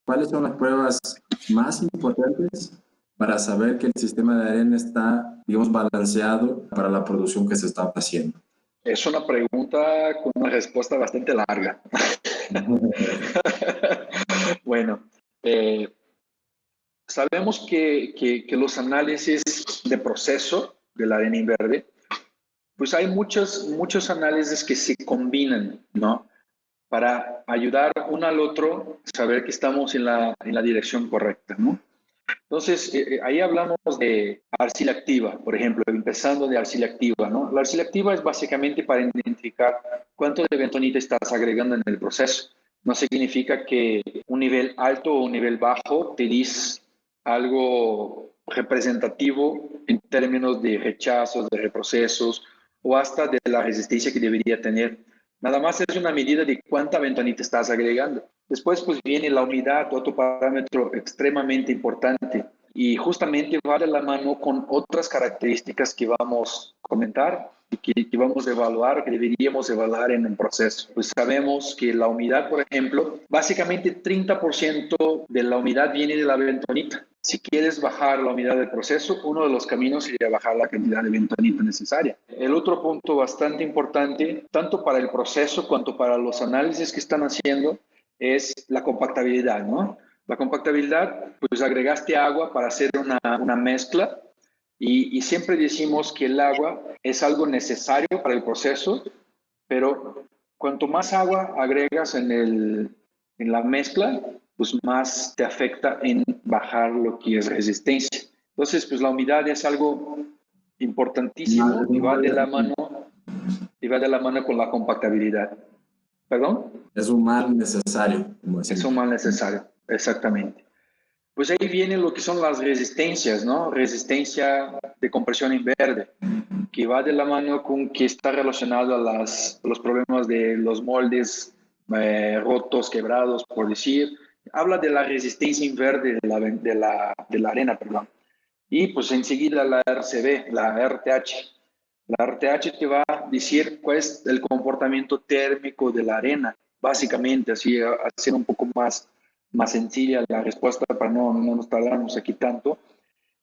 ¿cuáles son las pruebas más importantes para saber que el sistema de arena está, digamos, balanceado para la producción que se está haciendo? Es una pregunta con una respuesta bastante larga. Bueno, sabemos que los análisis de proceso de la arena inverde, pues hay muchos análisis que se combinan, ¿no? Para ayudar uno al otro a saber que estamos en la dirección correcta, ¿no? Entonces, ahí hablamos de arcilla activa, por ejemplo, empezando de arcilla activa, ¿no? La arcilla activa es básicamente para identificar cuánto de bentonita estás agregando en el proceso. No significa que un nivel alto o un nivel bajo te dice algo representativo en términos de rechazos, de reprocesos o hasta de la resistencia que debería tener. Nada más es una medida de cuánta bentonita estás agregando. Después pues viene la humedad, otro parámetro extremadamente importante y justamente va de la mano con otras características que vamos a comentar y que vamos a evaluar, que deberíamos evaluar en el proceso. Pues sabemos que la humedad, por ejemplo, básicamente 30% de la humedad viene de la bentonita. Si quieres bajar la humedad del proceso, uno de los caminos sería bajar la cantidad de bentonita necesaria. El otro punto bastante importante, tanto para el proceso cuanto para los análisis que están haciendo, es la compactabilidad, ¿no? La compactabilidad, pues agregaste agua para hacer una mezcla y siempre decimos que el agua es algo necesario para el proceso, pero cuanto más agua agregas en la mezcla, pues más te afecta en bajar lo que es resistencia. Entonces, pues la humedad es algo importantísimo y va de la mano con la compactabilidad. ¿Perdón? Es un mal necesario. Es un mal necesario, exactamente. Pues ahí vienen lo que son las resistencias, ¿no? Resistencia de compresión inverde, que va de la mano con que está relacionado a los problemas de los moldes rotos, quebrados, por decir. Habla de la resistencia inverde de la arena, perdón. Y pues enseguida la RCB, la RTH. La RTH te va a decir cuál es el comportamiento térmico de la arena, básicamente, así hacer un poco más sencilla la respuesta para no nos tardamos aquí tanto.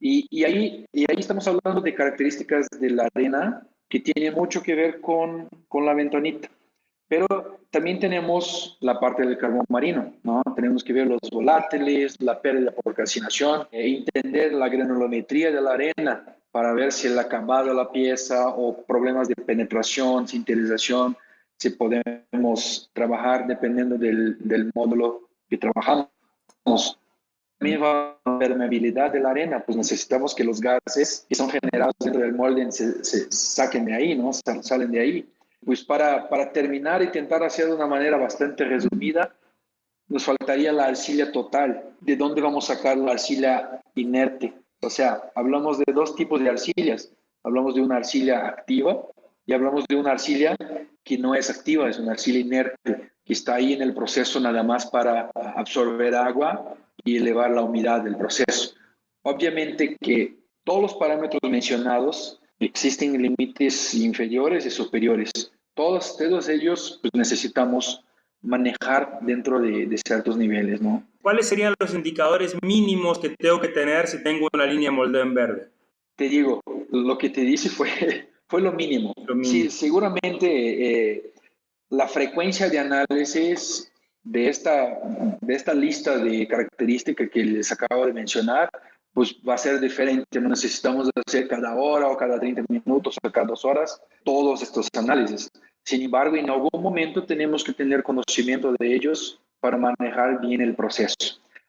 Y ahí estamos hablando de características de la arena que tiene mucho que ver con la bentonita. Pero también tenemos la parte del carbón marino, ¿no? Tenemos que ver los volátiles, la pérdida por calcinación, entender la granulometría de la arena para ver si el acabado de la pieza o problemas de penetración, sintetización, si podemos trabajar dependiendo del módulo que trabajamos. También va la permeabilidad de la arena, pues necesitamos que los gases que son generados dentro del molde se saquen de ahí, ¿no? Salen de ahí. Pues para terminar y intentar hacer de una manera bastante resumida, nos faltaría la arcilla total. ¿De dónde vamos a sacar la arcilla inerte? O sea, hablamos de dos tipos de arcillas. Hablamos de una arcilla activa y hablamos de una arcilla que no es activa, es una arcilla inerte, que está ahí en el proceso nada más para absorber agua y elevar la humedad del proceso. Obviamente que todos los parámetros mencionados existen límites inferiores y superiores. Todos ellos pues, necesitamos manejar dentro de ciertos niveles, ¿no? ¿Cuáles serían los indicadores mínimos que tengo que tener si tengo una línea moldeo en verde? Te digo, lo que te dice fue lo mínimo. Sí, seguramente la frecuencia de análisis de esta lista de características que les acabo de mencionar, pues va a ser diferente. No necesitamos hacer cada hora o cada 30 minutos o cada 2 horas todos estos análisis. Sin embargo, en algún momento tenemos que tener conocimiento de ellos para manejar bien el proceso.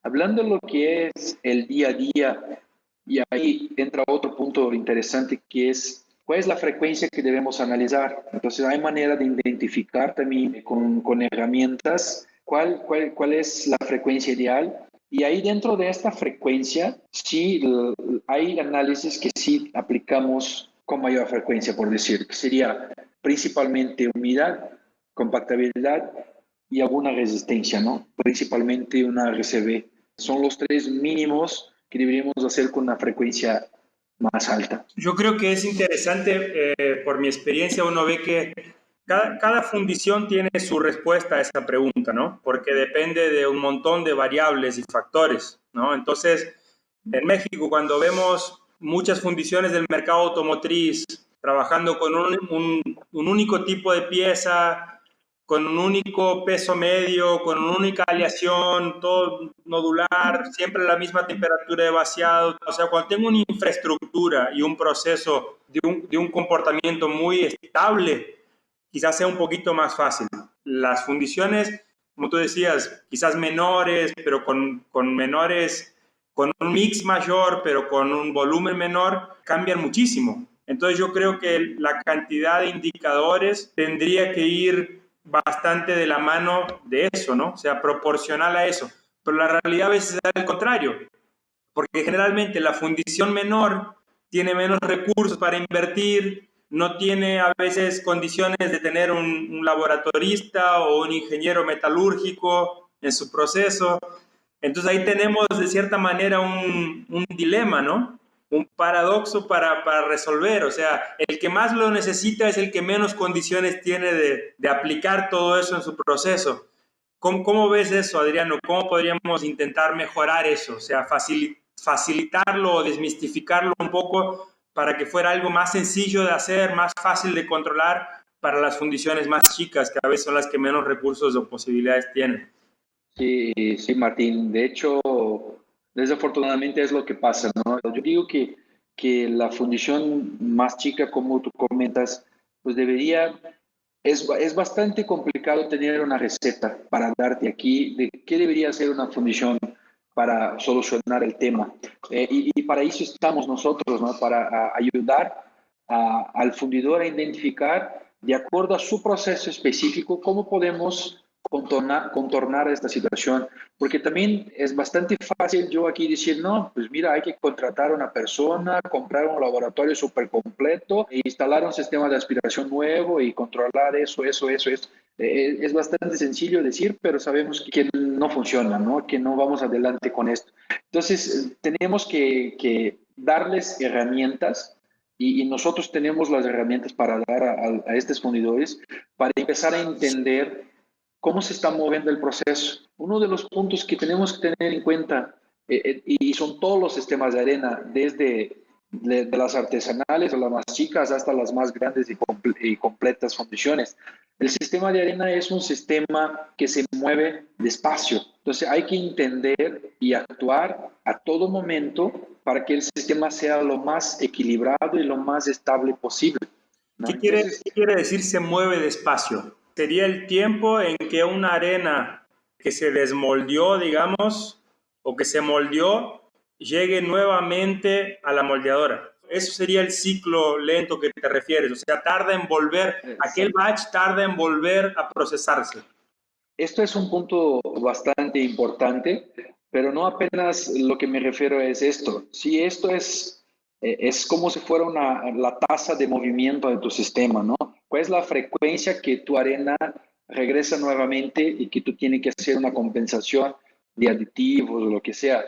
Hablando de lo que es el día a día, y ahí entra otro punto interesante que es cuál es la frecuencia que debemos analizar. Entonces, hay manera de identificar también con herramientas cuál es la frecuencia ideal. Y ahí dentro de esta frecuencia, sí hay análisis que sí aplicamos con mayor frecuencia, por decir, que sería principalmente humedad, compactabilidad y alguna resistencia, ¿no? Principalmente una RCB. Son los 3 mínimos que deberíamos hacer con una frecuencia más alta. Yo creo que es interesante, por mi experiencia, uno ve que Cada fundición tiene su respuesta a esa pregunta, ¿no? Porque depende de un montón de variables y factores, ¿no? Entonces, en México, cuando vemos muchas fundiciones del mercado automotriz trabajando con un único tipo de pieza, con un único peso medio, con una única aleación, todo nodular, siempre a la misma temperatura de vaciado. O sea, cuando tengo una infraestructura y un proceso de un comportamiento muy estable, quizás sea un poquito más fácil. Las fundiciones, como tú decías, quizás menores, pero con menores, con un mix mayor, pero con un volumen menor, cambian muchísimo. Entonces yo creo que la cantidad de indicadores tendría que ir bastante de la mano de eso, ¿no? O sea, proporcional a eso. Pero la realidad a veces es al contrario, porque generalmente la fundición menor tiene menos recursos para invertir, no tiene a veces condiciones de tener un laboratorista o un ingeniero metalúrgico en su proceso. Entonces ahí tenemos de cierta manera un dilema, ¿no? Un paradoxo para resolver. O sea, el que más lo necesita es el que menos condiciones tiene de aplicar todo eso en su proceso. ¿Cómo ves eso, Adriano? ¿Cómo podríamos intentar mejorar eso? O sea, facilitarlo o desmistificarlo un poco para que fuera algo más sencillo de hacer, más fácil de controlar para las fundiciones más chicas, que a veces son las que menos recursos o posibilidades tienen. Sí, sí, Martín. De hecho, desafortunadamente es lo que pasa, ¿no? Yo digo que la fundición más chica, como tú comentas, pues es bastante complicado tener una receta para darte aquí de qué debería ser una fundición para solucionar el tema. Y para eso estamos nosotros, ¿no? Para ayudar al fundidor a identificar, de acuerdo a su proceso específico, cómo podemos contornar esta situación, porque también es bastante fácil yo aquí decir, no, pues mira, hay que contratar a una persona, comprar un laboratorio súper completo, e instalar un sistema de aspiración nuevo y controlar eso. Es bastante sencillo decir, pero sabemos que no funciona, ¿no? Que no vamos adelante con esto. Entonces, tenemos que darles herramientas y nosotros tenemos las herramientas para dar a estos fundidores para empezar a entender cómo se está moviendo el proceso. Uno de los puntos que tenemos que tener en cuenta, y son todos los sistemas de arena, desde de las artesanales o las más chicas hasta las más grandes y completas fundiciones. El sistema de arena es un sistema que se mueve despacio. Entonces hay que entender y actuar a todo momento para que el sistema sea lo más equilibrado y lo más estable posible, ¿no? Entonces, ¿Qué quiere decir se mueve despacio? Sería el tiempo en que una arena que se desmoldeó, digamos, o que se moldeó, llegue nuevamente a la moldeadora. Eso sería el ciclo lento que te refieres. O sea, tarda en volver, aquel batch tarda en volver a procesarse. esto es un punto bastante importante, pero no apenas lo que me refiero es esto. Si esto es como si fuera la tasa de movimiento de tu sistema, ¿no? ¿Cuál es la frecuencia que tu arena regresa nuevamente y que tú tienes que hacer una compensación de aditivos o lo que sea?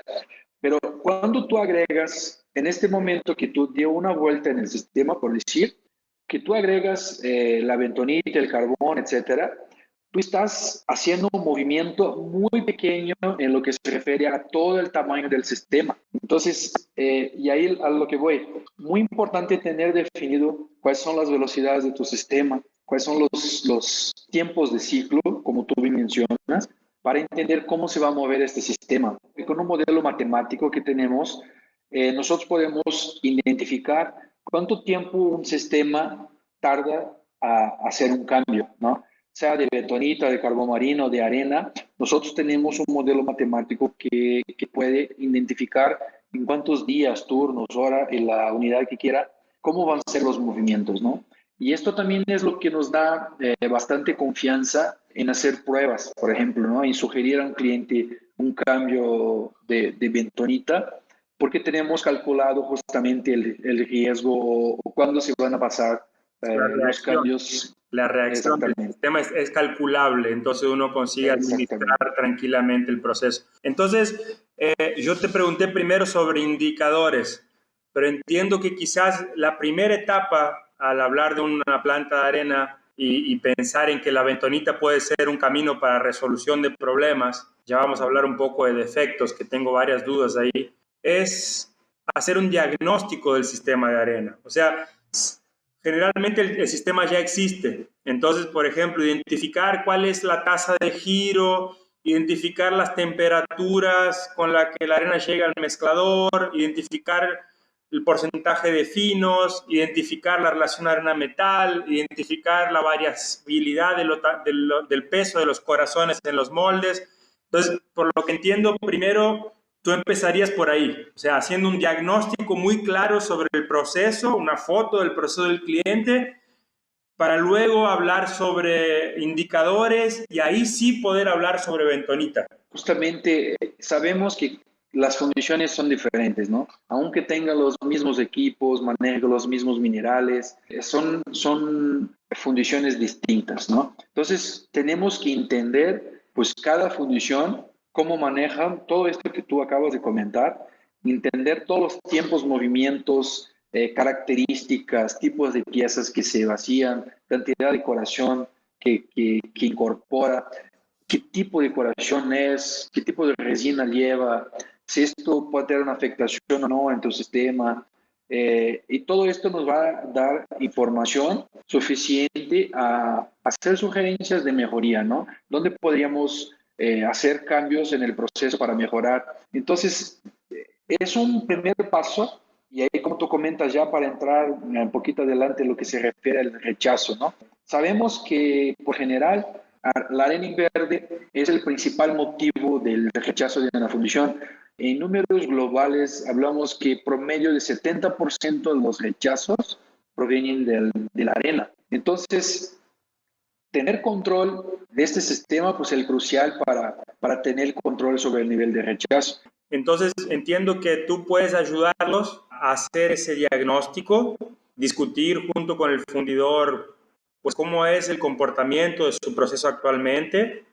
Pero cuando tú agregas, en este momento que tú dio una vuelta en el sistema, por decir, que tú agregas la bentonita, el carbón, etcétera, tú estás haciendo un movimiento muy pequeño en lo que se refiere a todo el tamaño del sistema. Entonces, y ahí a lo que voy, muy importante tener definido cuáles son las velocidades de tu sistema, cuáles son los tiempos de ciclo, como tú bien mencionas, para entender cómo se va a mover este sistema. Y con un modelo matemático que tenemos, nosotros podemos identificar cuánto tiempo un sistema tarda a hacer un cambio, ¿no? Sea de betonita, de carbón marino, de arena, nosotros tenemos un modelo matemático que puede identificar en cuántos días, turnos, horas, en la unidad que quiera, cómo van a ser los movimientos, ¿no? Y esto también es lo que nos da bastante confianza en hacer pruebas, por ejemplo, ¿no? En sugerir a un cliente un cambio de bentonita, porque tenemos calculado justamente el riesgo o cuándo se van a pasar los cambios. La reacción del Exactamente. sistema es calculable, entonces uno consigue administrar tranquilamente el proceso. Entonces, yo te pregunté primero sobre indicadores, pero entiendo que quizás la primera etapa al hablar de una planta de arena y pensar en que la bentonita puede ser un camino para resolución de problemas, ya vamos a hablar un poco de defectos, que tengo varias dudas ahí, es hacer un diagnóstico del sistema de arena. O sea, generalmente el sistema ya existe. Entonces, por ejemplo, identificar cuál es la tasa de giro, identificar las temperaturas con las que la arena llega al mezclador, identificar el porcentaje de finos, identificar la relación arena-metal, identificar la variabilidad del peso de los corazones en los moldes. Entonces, por lo que entiendo, primero tú empezarías por ahí, o sea, haciendo un diagnóstico muy claro sobre el proceso, una foto del proceso del cliente, para luego hablar sobre indicadores y ahí sí poder hablar sobre bentonita. Justamente sabemos que las fundiciones son diferentes, ¿no? Aunque tenga los mismos equipos, maneje los mismos minerales, son fundiciones distintas, ¿no? Entonces tenemos que entender, pues, cada fundición, cómo manejan todo esto que tú acabas de comentar, entender todos los tiempos, movimientos, características, tipos de piezas que se vacían, cantidad de decoración que incorpora, qué tipo de decoración es, qué tipo de resina lleva, si esto puede tener una afectación o no en tu sistema. Y todo esto nos va a dar información suficiente a hacer sugerencias de mejoría, ¿no? ¿Dónde podríamos hacer cambios en el proceso para mejorar? Entonces, es un primer paso. Y ahí, como tú comentas, ya para entrar un poquito adelante lo que se refiere al rechazo, ¿no? Sabemos que, por general, la arena inverde es el principal motivo del rechazo de una fundición. En números globales, hablamos que promedio de 70% de los rechazos provienen de la arena. Entonces, tener control de este sistema pues, es el crucial para tener control sobre el nivel de rechazo. Entonces, entiendo que tú puedes ayudarlos a hacer ese diagnóstico, discutir junto con el fundidor, pues cómo es el comportamiento de su proceso actualmente.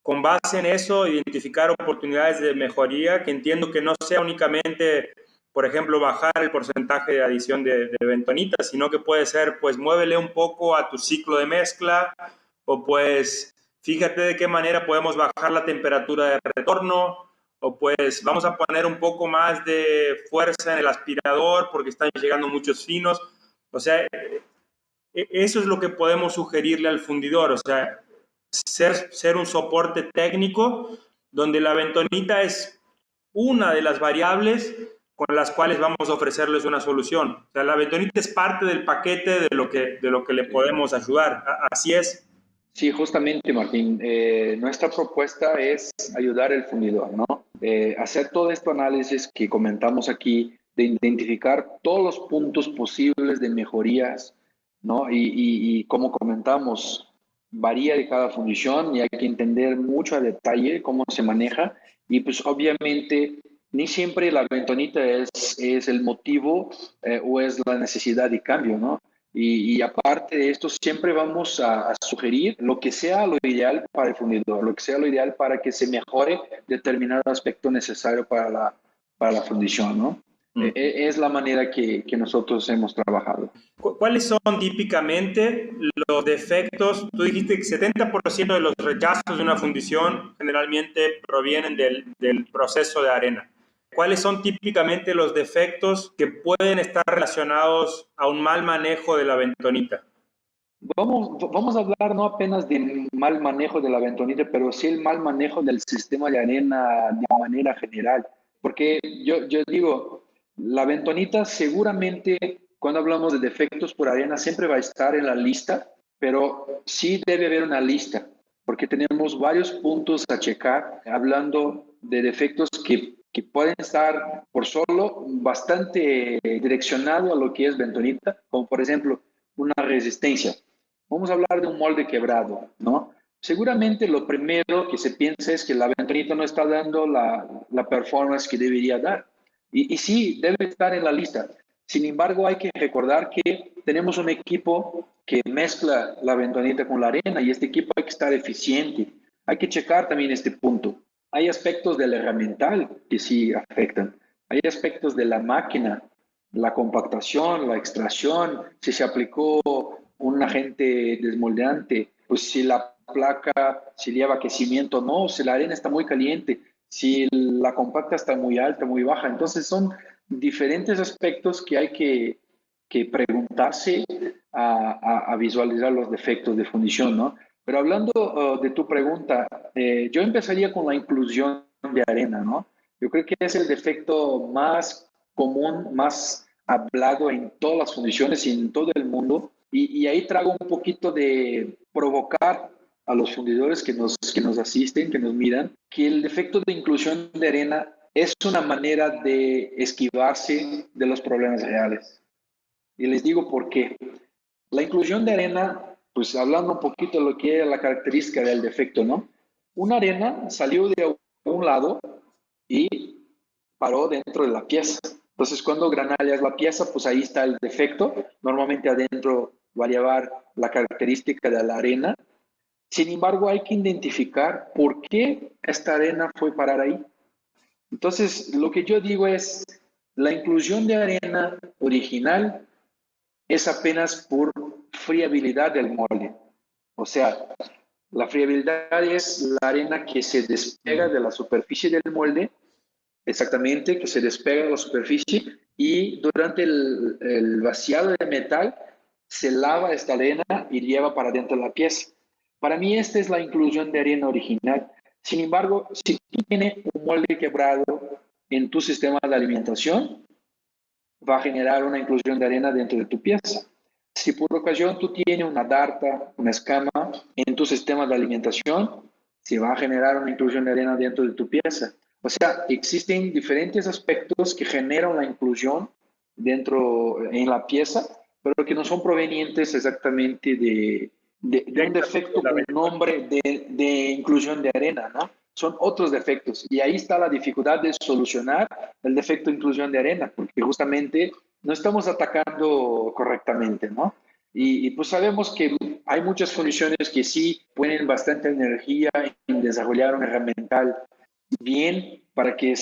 Con base en eso, identificar oportunidades de mejoría, que entiendo que no sea únicamente, por ejemplo, bajar el porcentaje de adición de bentonita, sino que puede ser, pues, muévele un poco a tu ciclo de mezcla, o pues, fíjate de qué manera podemos bajar la temperatura de retorno, o pues vamos a poner un poco más de fuerza en el aspirador porque están llegando muchos finos. O sea, eso es lo que podemos sugerirle al fundidor, o sea, ser un soporte técnico donde la bentonita es una de las variables con las cuales vamos a ofrecerles una solución. O sea, la bentonita es parte del paquete de lo que le podemos ayudar. Así es. Sí, justamente, Martín. Nuestra propuesta es ayudar al fundidor, ¿no? Hacer todo este análisis que comentamos aquí, de identificar todos los puntos posibles de mejorías, ¿no? Y como comentamos, varía de cada fundición y hay que entender mucho a detalle cómo se maneja. Y pues obviamente ni siempre la bentonita es el motivo o es la necesidad de cambio, ¿no? Y aparte de esto, siempre vamos a sugerir lo que sea lo ideal para el fundidor, lo que sea lo ideal para que se mejore determinado aspecto necesario para la fundición, ¿no? Es la manera que nosotros hemos trabajado. ¿Cuáles son típicamente los defectos? Tú dijiste que 70% de los rechazos de una fundición generalmente provienen del proceso de arena. ¿Cuáles son típicamente los defectos que pueden estar relacionados a un mal manejo de la bentonita? Vamos a hablar no apenas del mal manejo de la bentonita, pero sí el mal manejo del sistema de arena de manera general. Porque yo digo, la bentonita seguramente, cuando hablamos de defectos por arena, siempre va a estar en la lista, pero sí debe haber una lista, porque tenemos varios puntos a checar, hablando de defectos que pueden estar por solo bastante direccionados a lo que es bentonita, como por ejemplo una resistencia. Vamos a hablar de un molde quebrado, ¿no? Seguramente lo primero que se piensa es que la bentonita no está dando la performance que debería dar. Y sí, debe estar en la lista. Sin embargo, hay que recordar que tenemos un equipo que mezcla la bentonita con la arena y este equipo hay que estar eficiente. Hay que checar también este punto. Hay aspectos del herramental que sí afectan. Hay aspectos de la máquina, la compactación, la extracción, si se aplicó un agente desmoldeante, pues si la placa, si lleva aquecimiento o no, si la arena está muy caliente, si la compacta está muy alta, muy baja. Entonces son diferentes aspectos que hay que preguntarse a visualizar los defectos de fundición, ¿no? Pero hablando de tu pregunta, yo empezaría con la inclusión de arena, ¿no? Yo creo que es el defecto más común, más hablado en todas las fundiciones y en todo el mundo. Y ahí traigo un poquito de provocar a los fundidores que nos asisten, que nos miran, que el defecto de inclusión de arena es una manera de esquivarse de los problemas reales. Y les digo por qué. La inclusión de arena, pues hablando un poquito de lo que es la característica del defecto, ¿no? Una arena salió de un lado y paró dentro de la pieza. Entonces, cuando granallas la pieza, pues ahí está el defecto. Normalmente adentro va a llevar la característica de la arena. Sin embargo, hay que identificar por qué esta arena fue parar ahí. Entonces, lo que yo digo es, la inclusión de arena original es apenas por friabilidad del molde. O sea, la friabilidad es la arena que se despega de la superficie del molde, exactamente, que se despega de la superficie y durante el vaciado de metal se lava esta arena y lleva para dentro de la pieza. Para mí esta es la inclusión de arena original. Sin embargo, si tú tienes un molde quebrado en tu sistema de alimentación, va a generar una inclusión de arena dentro de tu pieza. Si por ocasión tú tienes una darta, una escama en tu sistema de alimentación, se va a generar una inclusión de arena dentro de tu pieza. O sea, existen diferentes aspectos que generan la inclusión dentro en la pieza, pero que no son provenientes exactamente de un defecto con nombre de inclusión de arena, ¿no? Son otros defectos. Y ahí está la dificultad de solucionar el defecto de inclusión de arena, porque justamente no estamos atacando correctamente, ¿no? Y pues sabemos que hay muchas fundiciones que sí ponen bastante energía en desarrollar un herramental bien para que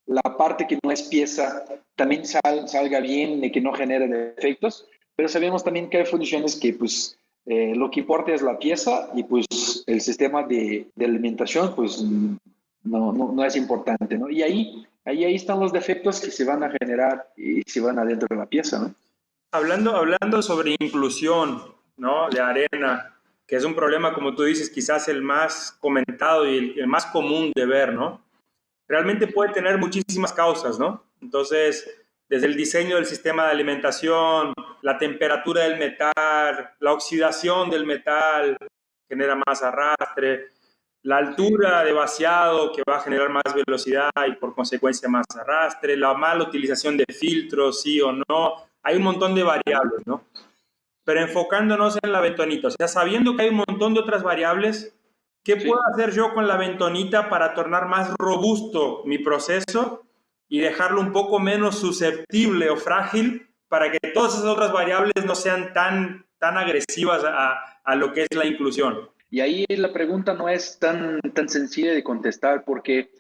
la parte que no es pieza también salga bien y que no genere defectos, pero sabemos también que hay fundiciones que pues lo que importa es la pieza y pues el sistema de alimentación pues no es importante, ¿no? Y ahí están los defectos que se van a generar y se van adentro de la pieza, ¿no? Hablando sobre inclusión, ¿no? De arena, que es un problema, como tú dices, quizás el más comentado y el más común de ver, ¿no? Realmente puede tener muchísimas causas, ¿no? Entonces, desde el diseño del sistema de alimentación, la temperatura del metal, la oxidación del metal genera más arrastre, la altura de vaciado que va a generar más velocidad y por consecuencia más arrastre, la mala utilización de filtros, sí o no. Hay un montón de variables, ¿no? Pero enfocándonos en la bentonita, o sea, sabiendo que hay un montón de otras variables, ¿qué puedo hacer yo con la bentonita para tornar más robusto mi proceso y dejarlo un poco menos susceptible o frágil para que todas esas otras variables no sean tan agresivas a lo que es la inclusión? Y ahí la pregunta no es tan sencilla de contestar porque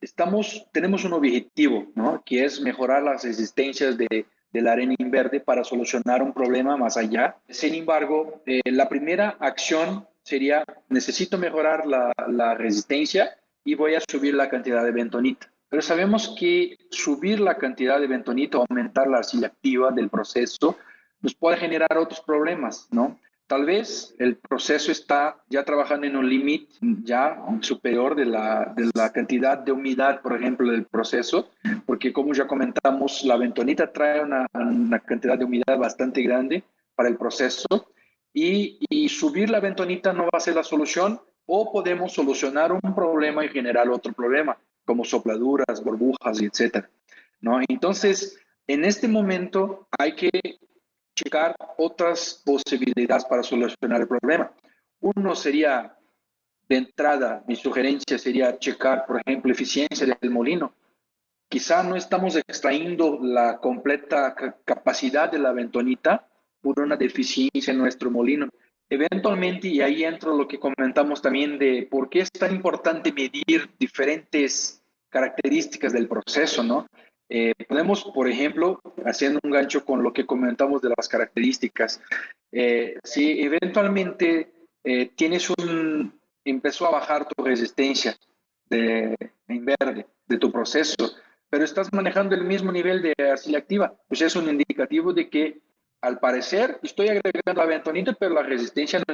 tenemos un objetivo, ¿no? Que es mejorar las resistencias de la arena inverde para solucionar un problema más allá. Sin embargo, la primera acción sería, necesito mejorar la resistencia y voy a subir la cantidad de bentonita. Pero sabemos que subir la cantidad de bentonita, aumentar la arcilla activa del proceso, nos puede generar otros problemas, ¿no? Tal vez el proceso está ya trabajando en un límite ya superior de la cantidad de humedad, por ejemplo, del proceso, porque como ya comentamos, la bentonita trae una cantidad de humedad bastante grande para el proceso y subir la bentonita no va a ser la solución o podemos solucionar un problema y generar otro problema, como sopladuras, burbujas, etc., ¿no? Entonces, en este momento hay que checar otras posibilidades para solucionar el problema. Uno sería, de entrada, mi sugerencia sería checar, por ejemplo, eficiencia del molino. Quizá no estamos extrayendo la completa capacidad de la bentonita por una deficiencia en nuestro molino. Eventualmente, y ahí entra lo que comentamos también de por qué es tan importante medir diferentes características del proceso, ¿no? Podemos, por ejemplo, haciendo un gancho con lo que comentamos de las características, si eventualmente empezó a bajar tu resistencia en verde de tu proceso, pero estás manejando el mismo nivel de arcilla activa, pues es un indicativo de que al parecer estoy agregando la bentonita, pero la resistencia no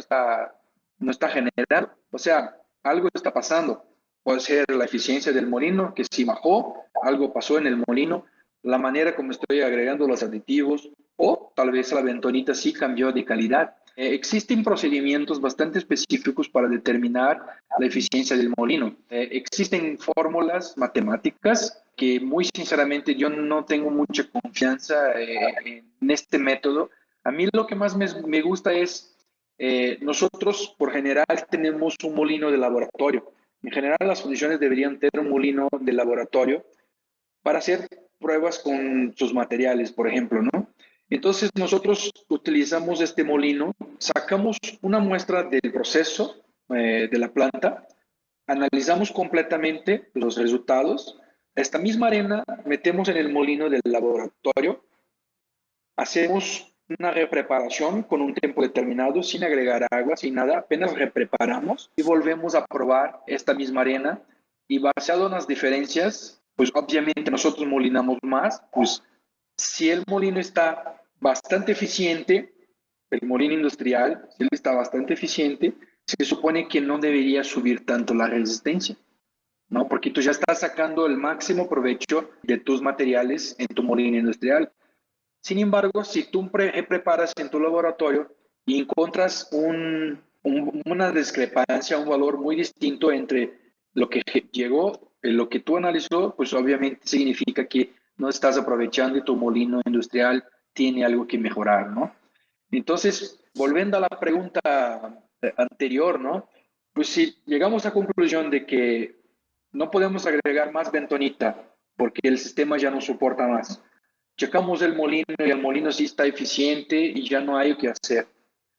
está generando. O sea, algo está pasando. Puede ser la eficiencia del molino, que sí bajó, algo pasó en el molino, la manera como estoy agregando los aditivos, o tal vez la bentonita sí cambió de calidad. Existen procedimientos bastante específicos para determinar la eficiencia del molino. Existen fórmulas matemáticas que muy sinceramente yo no tengo mucha confianza en este método. A mí lo que más me gusta es, nosotros por general tenemos un molino de laboratorio. En general las fundiciones deberían tener un molino de laboratorio para hacer pruebas con sus materiales, por ejemplo, ¿no? Entonces nosotros utilizamos este molino, sacamos una muestra del proceso de la planta, analizamos completamente los resultados, esta misma arena metemos en el molino del laboratorio, hacemos una repreparación con un tiempo determinado, sin agregar agua, sin nada, apenas repreparamos y volvemos a probar esta misma arena y basado en las diferencias, pues obviamente nosotros molinamos más, pues si el molino está bastante eficiente, el molino industrial, si él está bastante eficiente, se supone que no debería subir tanto la resistencia, ¿no? Porque tú ya estás sacando el máximo provecho de tus materiales en tu molino industrial. Sin embargo, si tú preparas en tu laboratorio y encuentras una discrepancia, un valor muy distinto entre lo que llegó y lo que tú analizó, pues obviamente significa que no estás aprovechando y tu molino industrial tiene algo que mejorar, ¿no? Entonces, volviendo a la pregunta anterior, ¿no? Pues si llegamos a la conclusión de que no podemos agregar más bentonita porque el sistema ya no soporta más, checamos el molino y el molino sí está eficiente y ya no hay que hacer.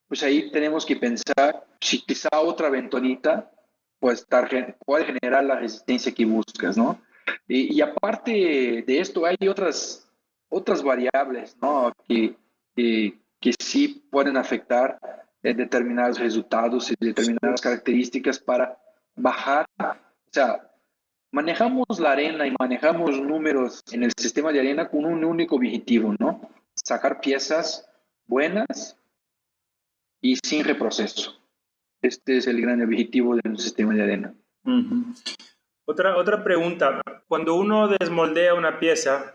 Pues ahí tenemos que pensar si quizá otra bentonita puede generar la resistencia que buscas, ¿no? Y aparte de esto, hay otras variables, ¿no? Que sí pueden afectar determinados resultados y determinadas características para bajar, o sea, manejamos la arena y manejamos números en el sistema de arena con un único objetivo, ¿no? Sacar piezas buenas y sin reproceso. Este es el gran objetivo de un sistema de arena. Uh-huh. Otra pregunta. Cuando uno desmoldea una pieza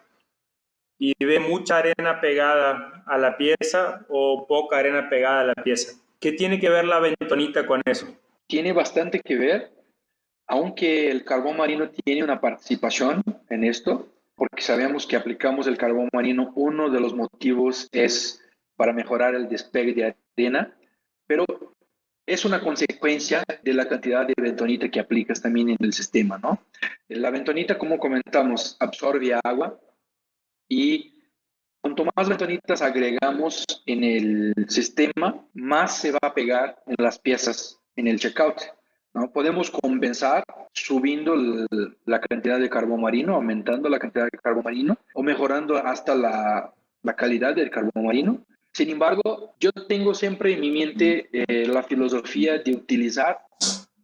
y ve mucha arena pegada a la pieza o poca arena pegada a la pieza, ¿qué tiene que ver la bentonita con eso? Tiene bastante que ver, aunque el carbón marino tiene una participación en esto, porque sabemos que aplicamos el carbón marino, uno de los motivos es para mejorar el despegue de arena, pero es una consecuencia de la cantidad de bentonita que aplicas también en el sistema, ¿no? La bentonita, como comentamos, absorbe agua y cuanto más bentonitas agregamos en el sistema, más se va a pegar en las piezas en el checkout, ¿no? Podemos compensar subiendo la cantidad de carbón marino, aumentando la cantidad de carbón marino o mejorando hasta la calidad del carbón marino. Sin embargo, yo tengo siempre en mi mente la filosofía de utilizar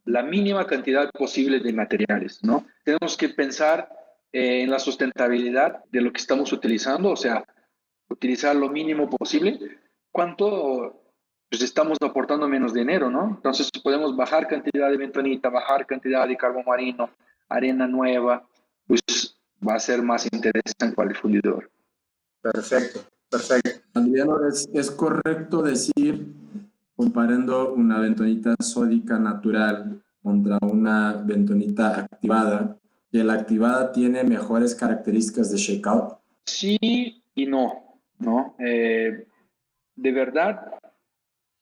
la mínima cantidad posible de materiales, ¿no? Tenemos que pensar en la sustentabilidad de lo que estamos utilizando, o sea, utilizar lo mínimo posible. ¿Cuánto pues estamos aportando menos dinero, ¿no? Entonces podemos bajar cantidad de bentonita, bajar cantidad de carbón marino, arena nueva, pues va a ser más interesante para el fundidor. Perfecto, perfecto. Adriano, ¿es correcto decir, comparando una bentonita sódica natural contra una bentonita activada, que la activada tiene mejores características de shakeout? Sí y no, ¿no? De verdad,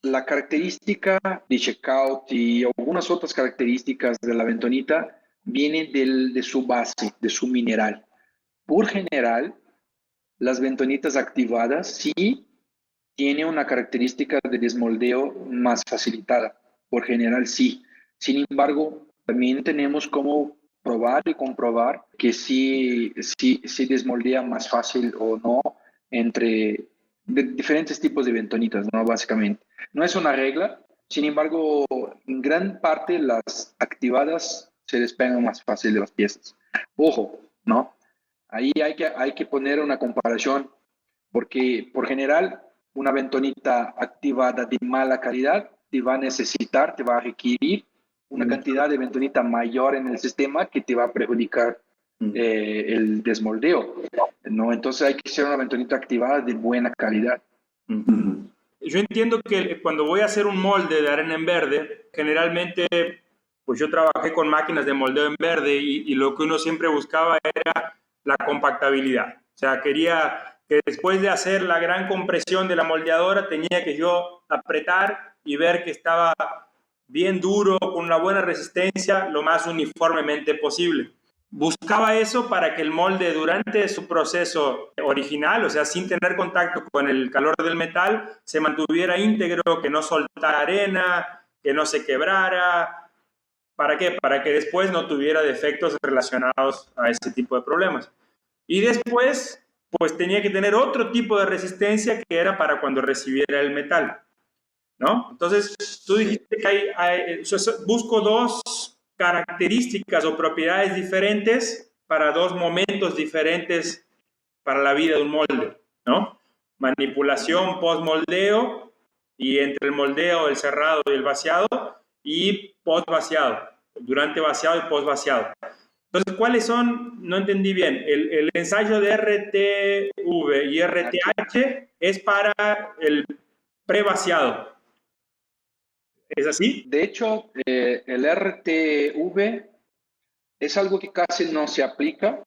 la característica de checkout y algunas otras características de la bentonita vienen de su base, de su mineral. Por general, las bentonitas activadas sí tienen una característica de desmoldeo más facilitada. Por general, sí. Sin embargo, también tenemos como probar y comprobar que sí desmoldea más fácil o no entre diferentes tipos de bentonitas, ¿no? Básicamente. No es una regla, sin embargo, en gran parte las activadas se despegan más fácil de las piezas. Ojo, ¿no? Ahí hay que poner una comparación, porque por general una bentonita activada de mala calidad te va a requerir una cantidad de bentonita mayor en el sistema que te va a perjudicar el desmoldeo, ¿no? Entonces hay que ser una bentonita activada de buena calidad. Yo entiendo que cuando voy a hacer un molde de arena en verde, generalmente, pues yo trabajé con máquinas de moldeo en verde y lo que uno siempre buscaba era la compactabilidad. O sea, quería que después de hacer la gran compresión de la moldeadora, tenía que yo apretar y ver que estaba bien duro, con una buena resistencia, lo más uniformemente posible. Buscaba eso para que el molde durante su proceso original, o sea, sin tener contacto con el calor del metal, se mantuviera íntegro, que no soltara arena, que no se quebrara. ¿Para qué? Para que después no tuviera defectos relacionados a ese tipo de problemas. Y después, pues tenía que tener otro tipo de resistencia que era para cuando recibiera el metal, ¿no? Entonces, tú dijiste que busco dos características o propiedades diferentes para dos momentos diferentes para la vida de un molde, ¿no? Manipulación post-moldeo y entre el moldeo, el cerrado y el vaciado, y post-vaciado, durante vaciado y post-vaciado. Entonces, ¿cuáles son? No entendí bien. El ensayo de RTV y RTH es para el pre-vaciado. ¿Es así? De hecho, el RTV es algo que casi no se aplica.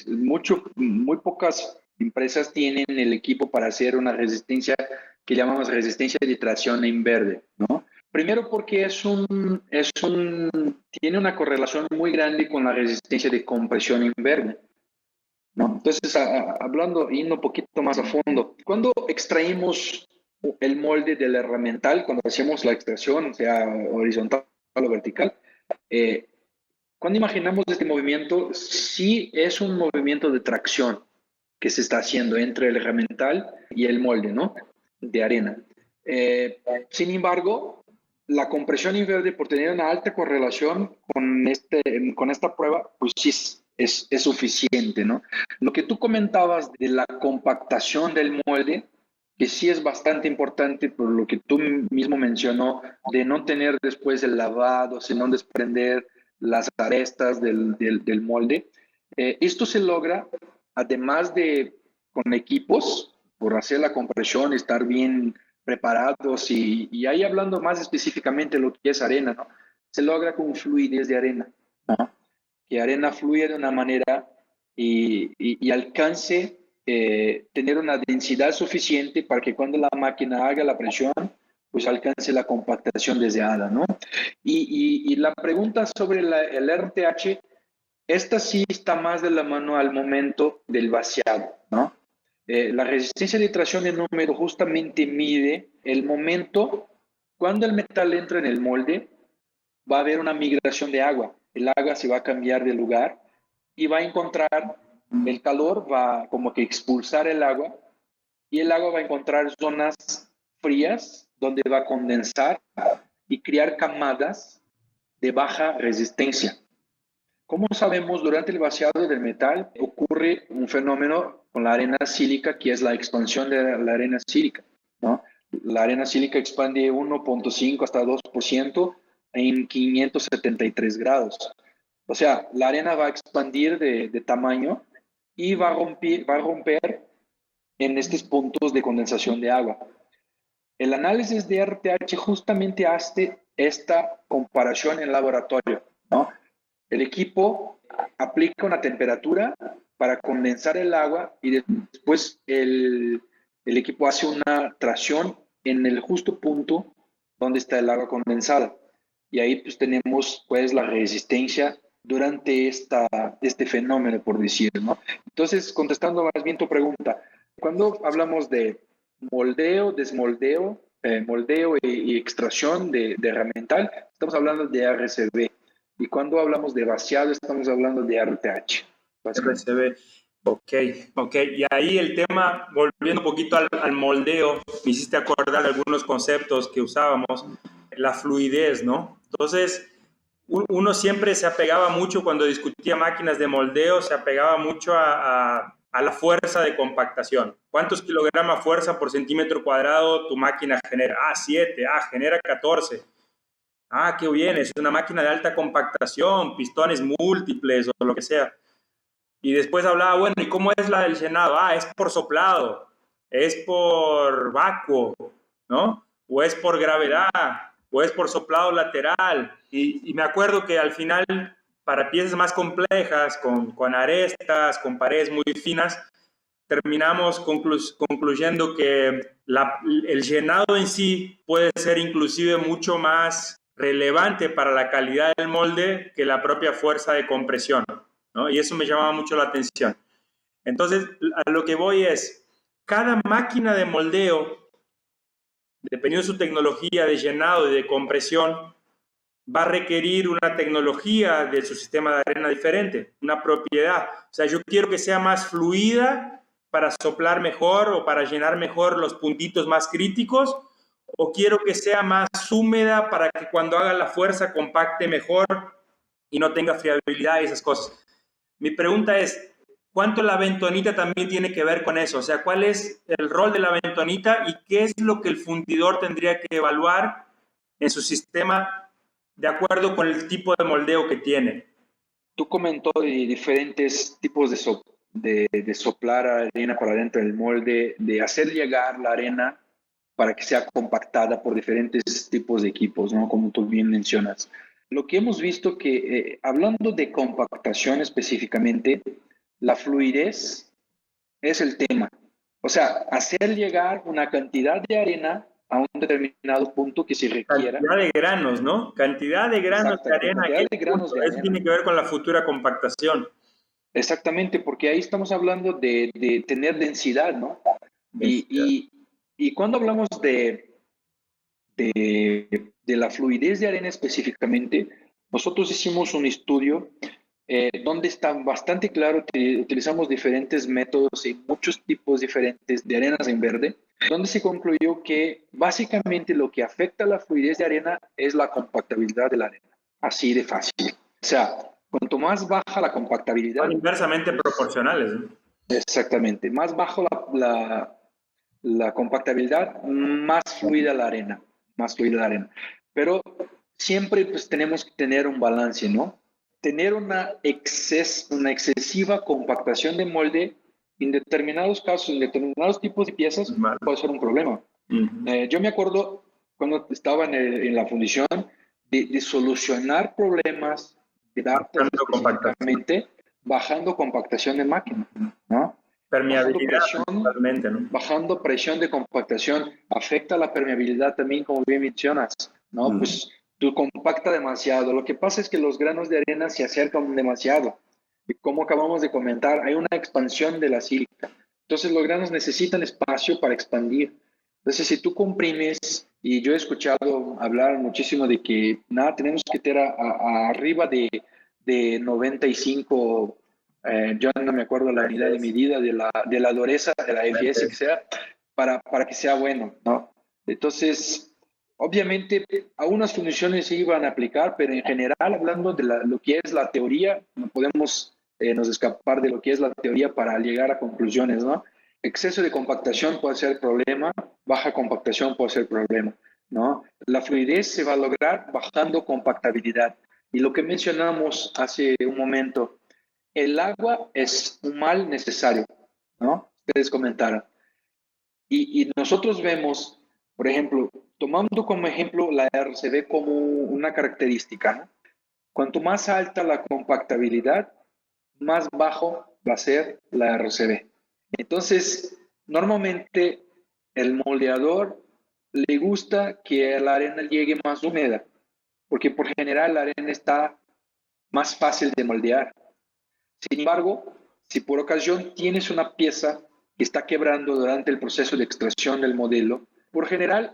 Muy pocas empresas tienen el equipo para hacer una resistencia que llamamos resistencia de tracción en verde, ¿no? Primero porque tiene una correlación muy grande con la resistencia de compresión en verde, ¿no? Entonces, yendo un poquito más a fondo, cuando extraímos el molde del herramental, cuando hacemos la extracción, sea horizontal o vertical, cuando imaginamos este movimiento, sí es un movimiento de tracción que se está haciendo entre el herramental y el molde, ¿no? De arena. Sin embargo, la compresión inverde, por tener una alta correlación con esta prueba, pues sí es suficiente, ¿no? Lo que tú comentabas de la compactación del molde, que sí es bastante importante por lo que tú mismo mencionó, de no tener después el lavado, sino desprender las arestas del molde. Esto se logra, además de con equipos, por hacer la compresión, estar bien preparados y ahí hablando más específicamente de lo que es arena, ¿no? Se logra con fluidez de arena, ¿no? Que arena fluya de una manera y alcance tener una densidad suficiente para que cuando la máquina haga la presión, pues alcance la compactación deseada, ¿no? Y la pregunta sobre el RTH, esta sí está más de la mano al momento del vaciado, ¿no? La resistencia de tracción en húmedo justamente mide el momento cuando el metal entra en el molde, va a haber una migración de agua. El agua se va a cambiar de lugar y va a encontrar, el calor va como que expulsar el agua y el agua va a encontrar zonas frías donde va a condensar y crear camadas de baja resistencia. Como sabemos, durante el vaciado del metal ocurre un fenómeno con la arena sílica, que es la expansión de la arena sílica, ¿no? La arena sílica expande 1.5 hasta 2% en 573 grados. O sea, la arena va a expandir de tamaño y va a romper en estos puntos de condensación de agua. El análisis de RTH justamente hace esta comparación en laboratorio, ¿no? El equipo aplica una temperatura para condensar el agua y después el equipo hace una tracción en el justo punto donde está el agua condensada. Y ahí pues tenemos pues la resistencia durante este fenómeno, por decir, ¿no? Entonces, contestando más bien tu pregunta, cuando hablamos de moldeo, desmoldeo, moldeo y extracción de herramental, estamos hablando de RCB. Y cuando hablamos de vaciado, estamos hablando de RTH. RCB. Ok. Y ahí el tema, volviendo un poquito al moldeo, me hiciste acordar de algunos conceptos que usábamos, la fluidez, ¿no? Entonces, uno siempre se apegaba mucho cuando discutía máquinas de moldeo, se apegaba mucho a la fuerza de compactación. ¿Cuántos kilogramos fuerza por centímetro cuadrado tu máquina genera? 7, genera 14. Qué bien, es una máquina de alta compactación, pistones múltiples o lo que sea. Y después hablaba, bueno, ¿y cómo es la del llenado? Es por soplado, es por vacuo, ¿no? O es por gravedad, o es por soplado lateral. Y me acuerdo que al final, para piezas más complejas, con arestas, con paredes muy finas, terminamos concluyendo que el llenado en sí puede ser inclusive mucho más relevante para la calidad del molde que la propia fuerza de compresión, ¿no? Y eso me llamaba mucho la atención. Entonces, a lo que voy es, cada máquina de moldeo, dependiendo de su tecnología de llenado y de compresión, va a requerir una tecnología de su sistema de arena diferente, una propiedad. O sea, yo quiero que sea más fluida para soplar mejor o para llenar mejor los puntitos más críticos, o quiero que sea más húmeda para que cuando haga la fuerza compacte mejor y no tenga friabilidad y esas cosas. Mi pregunta es, ¿cuánto la bentonita también tiene que ver con eso? O sea, ¿cuál es el rol de la bentonita y qué es lo que el fundidor tendría que evaluar en su sistema de acuerdo con el tipo de moldeo que tiene? Tú comentó de diferentes tipos de soplar arena para dentro del molde, de hacer llegar la arena para que sea compactada por diferentes tipos de equipos, ¿no? Como tú bien mencionas. Lo que hemos visto que, hablando de compactación específicamente, la fluidez es el tema. O sea, hacer llegar una cantidad de arena a un determinado punto que se requiera. Cantidad de granos, ¿no? Cantidad de granos de Exactamente, arena. cantidad de granos de Eso arena. tiene que ver con la futura compactación. Exactamente, porque ahí estamos hablando de tener densidad, ¿no? Densidad. Y cuando hablamos de la fluidez de arena específicamente, nosotros hicimos un estudio donde está bastante claro que utilizamos diferentes métodos y muchos tipos diferentes de arenas en verde, donde se concluyó que básicamente lo que afecta a la fluidez de arena es la compactabilidad de la arena, así de fácil. O sea, cuanto más baja la compactabilidad, Son inversamente proporcionales, ¿no? exactamente, más bajo la compactabilidad, más fluida la arena, más fluida la arena. Pero siempre pues tenemos que tener un balance, ¿no? Tener una excesiva compactación de molde en determinados casos, en determinados tipos de piezas, puede ser un problema. Yo me acuerdo cuando estaba en la fundición de solucionar problemas de datos específicamente bajando compactación de máquina, ¿no? Permeabilidad, principalmente, ¿no? Bajando presión de compactación afecta la permeabilidad también, como bien mencionas, ¿no? Pues tú compacta demasiado. Lo que pasa es que los granos de arena se acercan demasiado. Y como acabamos de comentar, hay una expansión de la sílica. Entonces los granos necesitan espacio para expandir. Entonces si tú comprimes, y yo he escuchado hablar muchísimo de que nada, tenemos que tener arriba de 95, yo no me acuerdo la unidad de medida de la dureza, de la FS que sea, para que sea bueno, ¿no? Entonces, obviamente, a unas funciones se iban a aplicar, pero en general, hablando de lo que es la teoría, no podemos nos escapar de lo que es la teoría para llegar a conclusiones, ¿no? Exceso de compactación puede ser problema, baja compactación puede ser problema, ¿no? La fluidez se va a lograr bajando compactabilidad. Y lo que mencionamos hace un momento, el agua es un mal necesario, ¿no? Ustedes comentaron. Y nosotros vemos, por ejemplo, tomando como ejemplo la RCB como una característica, ¿no? Cuanto más alta la compactabilidad, más bajo va a ser la RCB. Entonces, normalmente el moldeador le gusta que la arena llegue más húmeda, porque por general la arena está más fácil de moldear. Sin embargo, si por ocasión tienes una pieza que está quebrando durante el proceso de extracción del modelo, por general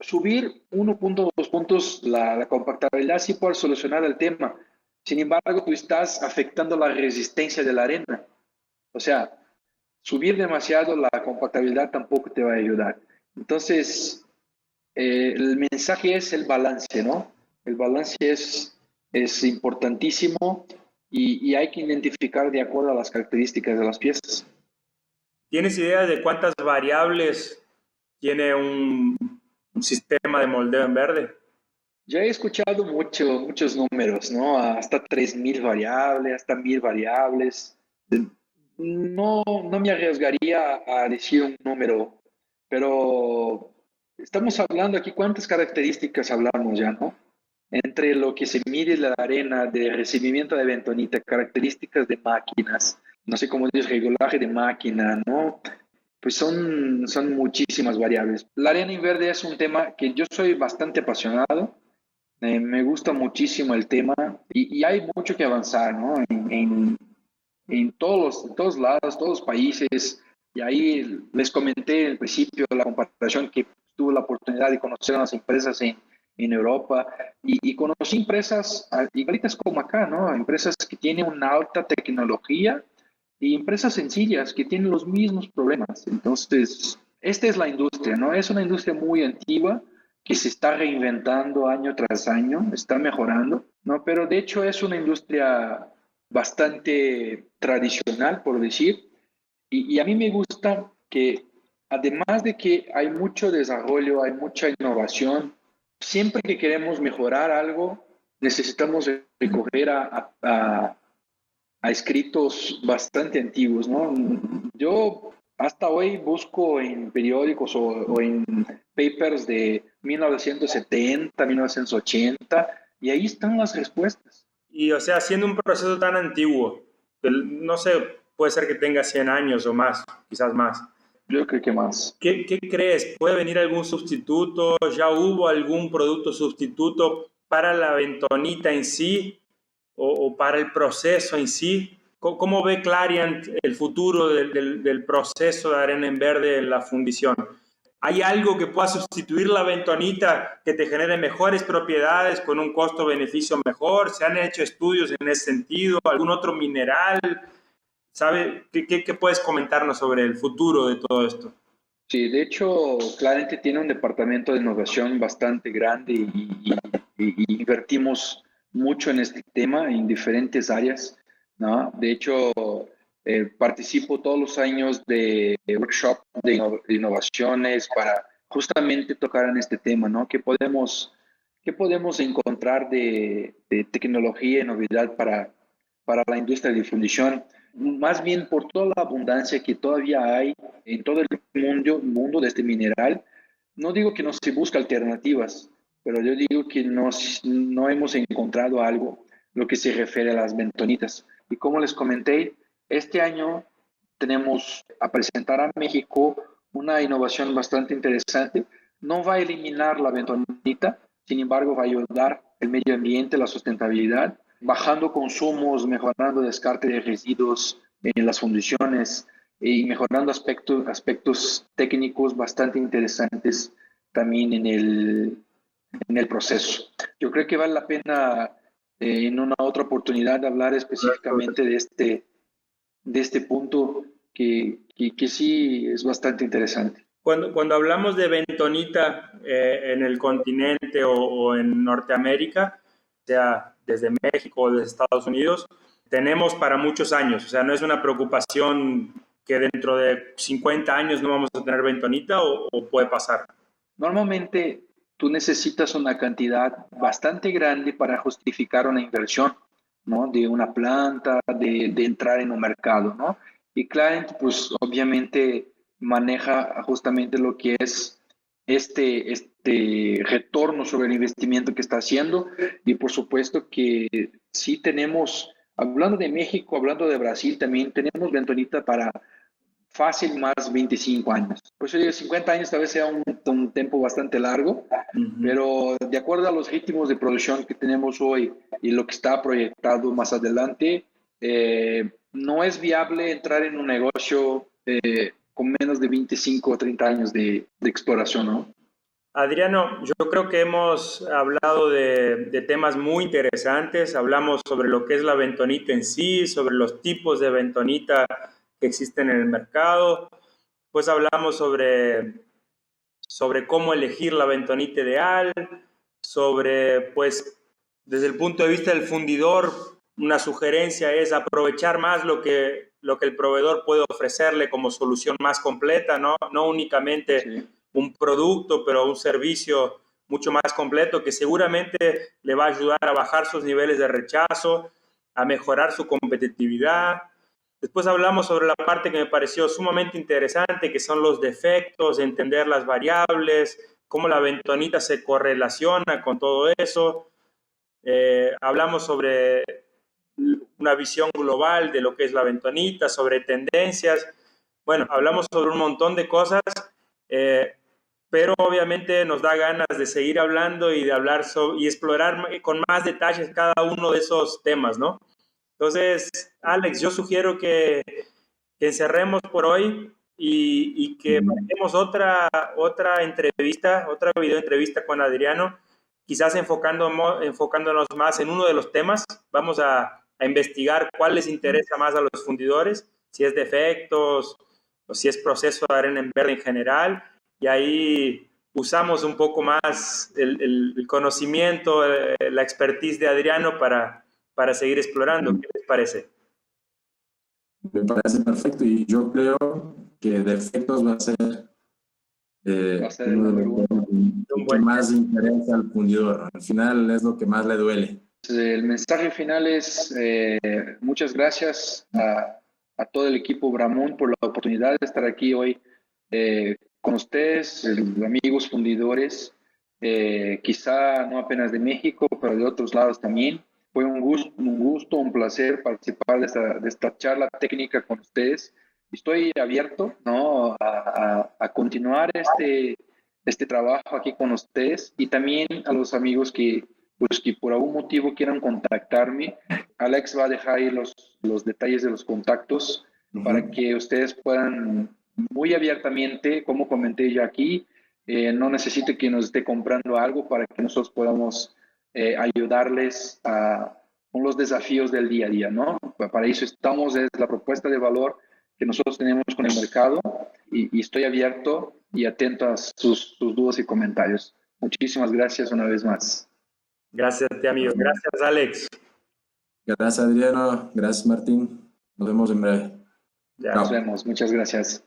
subir 1.2 puntos la compactabilidad sí puede solucionar el tema. Sin embargo, tú estás afectando la resistencia de la arena. O sea, subir demasiado la compactabilidad tampoco te va a ayudar. Entonces, el mensaje es el balance, ¿no? El balance es importantísimo y hay que identificar de acuerdo a las características de las piezas. ¿Tienes idea de cuántas variables tiene un sistema de moldeo en verde? Ya he escuchado muchos números, ¿no? Hasta 3.000 variables, hasta 1.000 variables. No me arriesgaría a decir un número, pero estamos hablando aquí, ¿cuántas características hablamos ya, no? Entre lo que se mide la arena de recibimiento de bentonita, características de máquinas, no sé cómo es regulaje de máquina, ¿no? Pues son muchísimas variables. La arena inverde es un tema que yo soy bastante apasionado, me gusta muchísimo el tema y hay mucho que avanzar, ¿no? En todos lados, todos los países. Y ahí les comenté al principio la comparación que tuve la oportunidad de conocer a las empresas en Europa y conocí empresas igualitas como acá, ¿no? Empresas que tienen una alta tecnología y empresas sencillas que tienen los mismos problemas. Entonces, esta es la industria, ¿no? Es una industria muy antigua que se está reinventando año tras año, está mejorando, ¿no? Pero de hecho es una industria bastante tradicional, por decir, y a mí me gusta que además de que hay mucho desarrollo, hay mucha innovación, siempre que queremos mejorar algo, necesitamos recoger a escritos bastante antiguos, ¿no? Yo hasta hoy busco en periódicos o en papers de 1970, 1980, y ahí están las respuestas. Y, o sea, siendo un proceso tan antiguo, no sé, puede ser que tenga 100 años o más, quizás más. Yo creo que más. ¿Qué crees? ¿Puede venir algún sustituto? ¿Ya hubo algún producto sustituto para la bentonita en sí o para el proceso en sí? ¿Cómo ve Clariant el futuro del proceso de arena en verde en la fundición? ¿Hay algo que pueda sustituir la bentonita que te genere mejores propiedades con un costo-beneficio mejor? ¿Se han hecho estudios en ese sentido? ¿Algún otro mineral? ¿Sabe? ¿Qué puedes comentarnos sobre el futuro de todo esto? Sí, de hecho, Clarente tiene un departamento de innovación bastante grande y invertimos mucho en este tema en diferentes áreas, ¿no? De hecho, participo todos los años de workshop de innovaciones para justamente tocar en este tema, ¿no? Qué podemos encontrar de tecnología y novedad para la industria de fundición? Más bien por toda la abundancia que todavía hay en todo el mundo de este mineral. No digo que no se busque alternativas, pero yo digo que no hemos encontrado algo lo que se refiere a las bentonitas. Y como les comenté, este año tenemos a presentar a México una innovación bastante interesante. No va a eliminar la bentonita, sin embargo va a ayudar el medio ambiente, la sustentabilidad, bajando consumos, mejorando descarte de residuos en las fundiciones y mejorando aspectos técnicos bastante interesantes también en el proceso. Yo creo que vale la pena en una otra oportunidad hablar específicamente de este punto que sí es bastante interesante. Cuando hablamos de bentonita en el continente o en Norteamérica, sea desde México o desde Estados Unidos, tenemos para muchos años. O sea, no es una preocupación que dentro de 50 años no vamos a tener bentonita o puede pasar. Normalmente tú necesitas una cantidad bastante grande para justificar una inversión, ¿no? De una planta, de entrar en un mercado, ¿no? Y Client, pues obviamente maneja justamente lo que es este retorno sobre el investimiento que está haciendo y por supuesto que sí tenemos, hablando de México, hablando de Brasil, también tenemos bentonita para fácil más 25 años. Pues yo digo, 50 años tal vez sea un tiempo bastante largo, pero de acuerdo a los ritmos de producción que tenemos hoy y lo que está proyectado más adelante, no es viable entrar en un negocio con menos de 25 o 30 años de exploración, ¿no? Adriano, yo creo que hemos hablado de temas muy interesantes. Hablamos sobre lo que es la bentonita en sí, sobre los tipos de bentonita que existen en el mercado. Pues hablamos sobre cómo elegir la bentonita ideal, sobre, pues, desde el punto de vista del fundidor, una sugerencia es aprovechar más lo que el proveedor puede ofrecerle como solución más completa, no únicamente Sí. un producto, pero un servicio mucho más completo que seguramente le va a ayudar a bajar sus niveles de rechazo, a mejorar su competitividad. Después hablamos sobre la parte que me pareció sumamente interesante, que son los defectos, entender las variables, cómo la bentonita se correlaciona con todo eso. Hablamos sobre una visión global de lo que es la bentonita, sobre tendencias. Bueno, hablamos sobre un montón de cosas, pero obviamente nos da ganas de seguir hablando y de hablar y explorar con más detalles cada uno de esos temas, ¿no? Entonces, Alex, yo sugiero que encerremos por hoy y que marquemos otra entrevista, otra videoentrevista con Adriano, quizás enfocándonos más en uno de los temas. Vamos a investigar cuál les interesa más a los fundidores, si es defectos o si es proceso de arena en verde en general, y ahí usamos un poco más el conocimiento, la expertise de Adriano para seguir explorando. ¿Qué les parece? Me parece perfecto y yo creo que defectos va a ser Va a ser el uno de número los uno. temas que más interesa al fundidor. Al final es lo que más le duele. El mensaje final es muchas gracias a todo el equipo Bramón por la oportunidad de estar aquí hoy con ustedes, amigos fundidores, quizá no apenas de México, pero de otros lados también. Fue un gusto, un placer participar de esta charla técnica con ustedes. Estoy abierto, ¿no? a continuar este trabajo aquí con ustedes y también a los amigos que por algún motivo quieran contactarme. Alex va a dejar ahí los detalles de los contactos para que ustedes puedan muy abiertamente, como comenté yo aquí, no necesite que nos esté comprando algo para que nosotros podamos ayudarles con los desafíos del día a día, ¿no? Para eso estamos, es la propuesta de valor que nosotros tenemos con el mercado y estoy abierto y atento a sus dudas y comentarios. Muchísimas gracias una vez más. Gracias a ti, amigo. Gracias, Alex. Gracias, Adriano. Gracias, Martín. Nos vemos en breve. Ya. Nos vemos. Muchas gracias.